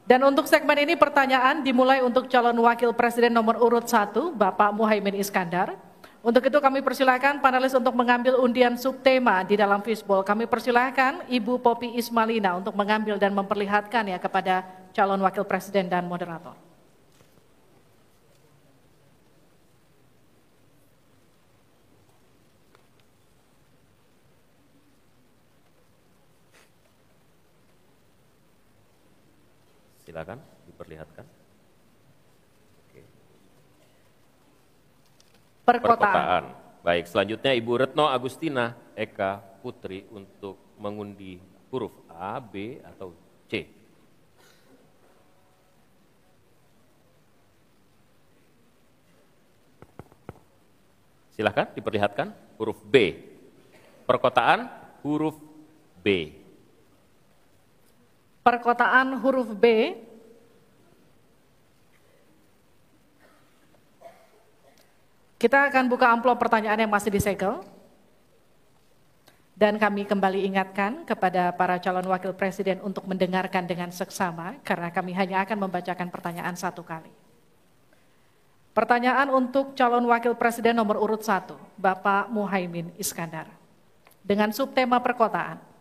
Dan untuk segmen ini pertanyaan dimulai untuk calon wakil presiden nomor urut 1, Bapak Muhaimin Iskandar. Untuk itu kami persilahkan panelis untuk mengambil undian subtema di dalam fishbowl. Kami persilahkan Ibu Poppy Ismalina untuk mengambil dan memperlihatkan ya kepada calon wakil presiden dan moderator. Silakan diperlihatkan. Oke. Perkotaan. Baik, selanjutnya Ibu Retno Agustina Eka Putri untuk mengundi huruf A, B, atau C. Silakan diperlihatkan huruf B. Perkotaan huruf B. Perkotaan huruf B. Kita akan buka amplop pertanyaan yang masih disegel. Dan kami kembali ingatkan kepada para calon wakil presiden untuk mendengarkan dengan seksama, karena kami hanya akan membacakan pertanyaan satu kali. Pertanyaan untuk calon wakil presiden nomor urut 1, Bapak Muhaimin Iskandar. Dengan subtema perkotaan.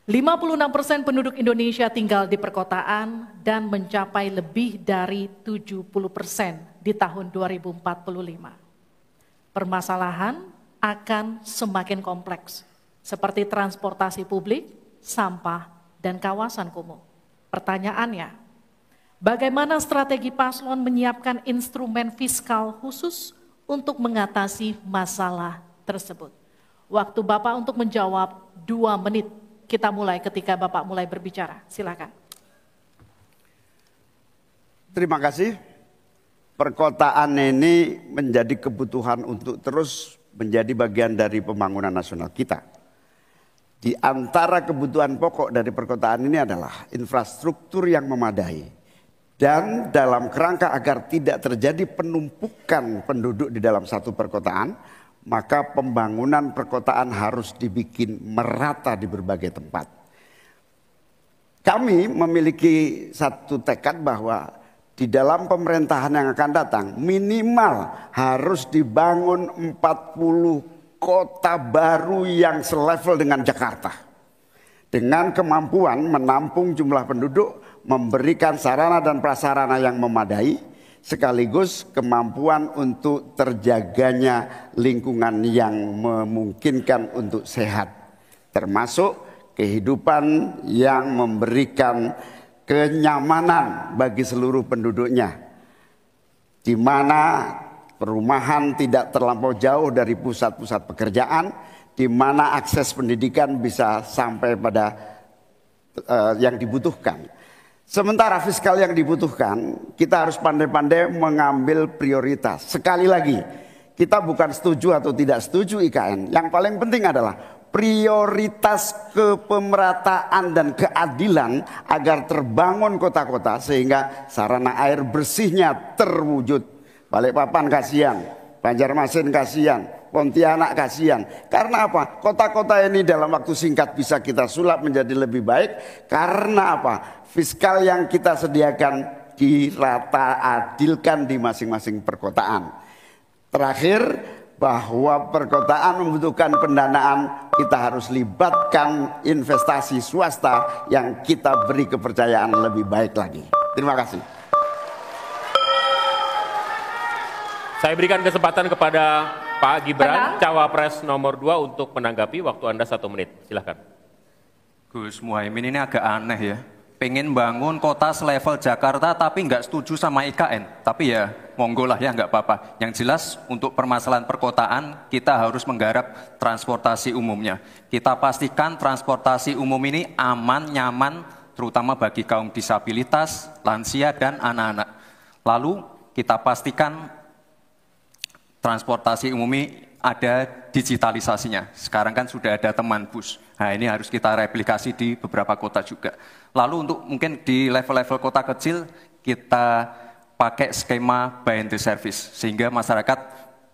56% penduduk Indonesia tinggal di perkotaan dan mencapai lebih dari 70% di tahun 2045. Permasalahan akan semakin kompleks, seperti transportasi publik, sampah, dan kawasan kumuh. Pertanyaannya, bagaimana strategi paslon menyiapkan instrumen fiskal khusus untuk mengatasi masalah tersebut? Waktu Bapak untuk menjawab 2 menit. Kita mulai ketika Bapak mulai berbicara. Silakan. Terima kasih. Perkotaan ini menjadi kebutuhan untuk terus menjadi bagian dari pembangunan nasional kita. Di antara kebutuhan pokok dari perkotaan ini adalah infrastruktur yang memadai. Dan dalam kerangka agar tidak terjadi penumpukan penduduk di dalam satu perkotaan, maka pembangunan perkotaan harus dibikin merata di berbagai tempat. Kami memiliki satu tekad bahwa di dalam pemerintahan yang akan datang minimal harus dibangun 40 kota baru yang selevel dengan Jakarta. Dengan kemampuan menampung jumlah penduduk, memberikan sarana dan prasarana yang memadai, sekaligus kemampuan untuk terjaganya lingkungan yang memungkinkan untuk sehat, termasuk kehidupan yang memberikan kenyamanan bagi seluruh penduduknya, di mana perumahan tidak terlampau jauh dari pusat-pusat pekerjaan, di mana akses pendidikan bisa sampai pada yang dibutuhkan. Sementara fiskal yang dibutuhkan, kita harus pandai-pandai mengambil prioritas. Sekali lagi, kita bukan setuju atau tidak setuju IKN. Yang paling penting adalah prioritas kepemerataan dan keadilan agar terbangun kota-kota sehingga sarana air bersihnya terwujud. Balikpapan kasihan, Banjarmasin kasihan, Pontianak kasihan. Karena apa? Kota-kota ini dalam waktu singkat bisa kita sulap menjadi lebih baik. Karena apa? Fiskal yang kita sediakan dirata adilkan di masing-masing perkotaan. Terakhir, bahwa perkotaan membutuhkan pendanaan, kita harus libatkan investasi swasta yang kita beri kepercayaan lebih baik lagi. Terima kasih. Saya berikan kesempatan kepada Pak Gibran, Cawapres nomor 2 untuk menanggapi. Waktu Anda 1 menit, silahkan. Gus Muhaimin ini agak aneh ya. Pengen bangun kota selevel Jakarta tapi nggak setuju sama IKN. Tapi ya monggo lah ya, nggak apa-apa. Yang jelas untuk permasalahan perkotaan kita harus menggarap transportasi umumnya. Kita pastikan transportasi umum ini aman, nyaman, terutama bagi kaum disabilitas, lansia, dan anak-anak. Lalu kita pastikan transportasi umum ini ada digitalisasinya. Sekarang kan sudah ada teman bus. Nah ini harus kita replikasi di beberapa kota juga. Lalu untuk mungkin di level-level kota kecil kita pakai skema buy and service. Sehingga masyarakat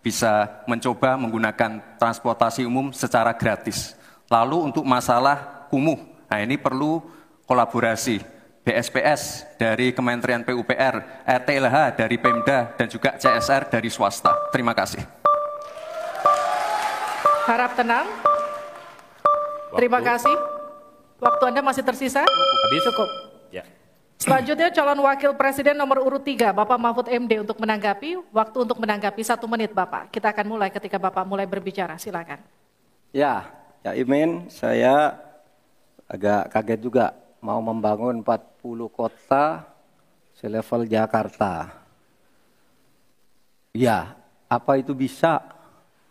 bisa mencoba menggunakan transportasi umum secara gratis. Lalu untuk masalah kumuh, nah ini perlu kolaborasi BSPS dari Kementerian PUPR, RTLH dari Pemda, dan juga CSR dari swasta. Terima kasih. Harap tenang. Terima kasih. Waktu Anda masih tersisa? Habis? Cukup. Ya. Selanjutnya calon wakil presiden nomor urut 3, Bapak Mahfud MD untuk menanggapi. Waktu untuk menanggapi 1 menit Bapak. Kita akan mulai ketika Bapak mulai berbicara. Silakan. Ya, Cak Imin, saya agak kaget juga mau membangun 40 kota selevel Jakarta. Ya, apa itu bisa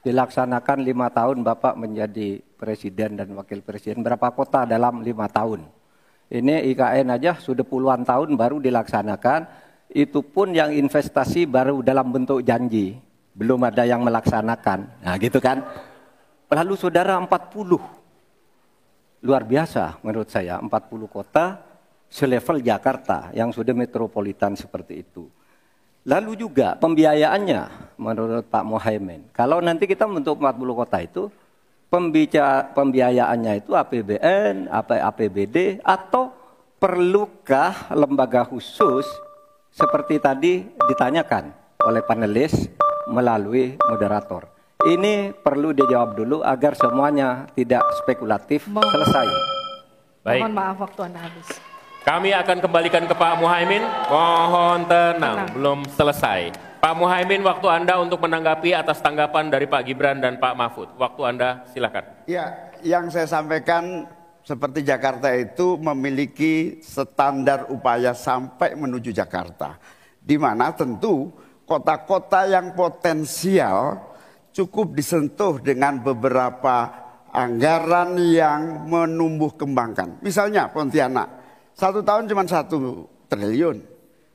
dilaksanakan 5 tahun Bapak menjadi presiden dan wakil presiden? Berapa kota dalam 5 tahun? Ini IKN aja sudah puluhan tahun baru dilaksanakan, itu pun yang investasi baru dalam bentuk janji, belum ada yang melaksanakan. Nah gitu kan. Lalu saudara 40, luar biasa menurut saya, 40 kota selevel Jakarta yang sudah metropolitan seperti itu. Lalu juga pembiayaannya menurut Pak Muhaimin, kalau nanti kita membentuk 40 kota itu, pembiayaannya itu APBN, APBD, atau perlukah lembaga khusus seperti tadi ditanyakan oleh panelis melalui moderator. Ini perlu dijawab dulu agar semuanya tidak spekulatif. Selesai. Baik. Mohon maaf waktu Anda habis. Kami akan kembalikan ke Pak Muhaimin. Mohon tenang, belum selesai. Pak Muhaimin, waktu Anda untuk menanggapi atas tanggapan dari Pak Gibran dan Pak Mahfud. Waktu Anda, silakan. Ya, yang saya sampaikan seperti Jakarta itu memiliki standar upaya sampai menuju Jakarta. Di mana tentu kota-kota yang potensial cukup disentuh dengan beberapa anggaran yang menumbuh kembangkan. Misalnya Pontianak, 1 tahun cuma 1 triliun.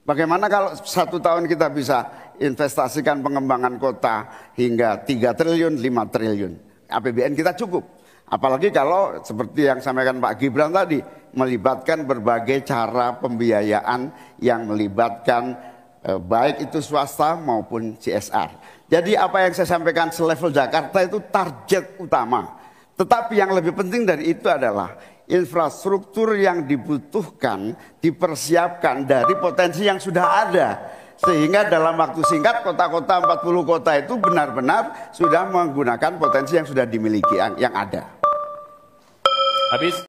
Bagaimana kalau 1 tahun kita bisa investasikan pengembangan kota hingga 3 triliun, 5 triliun. APBN kita cukup. Apalagi kalau seperti yang sampaikan Pak Gibran tadi, melibatkan berbagai cara pembiayaan yang melibatkan baik itu swasta maupun CSR. Jadi apa yang saya sampaikan selevel Jakarta itu target utama. Tetapi yang lebih penting dari itu adalah infrastruktur yang dibutuhkan dipersiapkan dari potensi yang sudah ada. Sehingga dalam waktu singkat kota-kota 40 kota itu benar-benar sudah menggunakan potensi yang sudah dimiliki yang ada. Habis.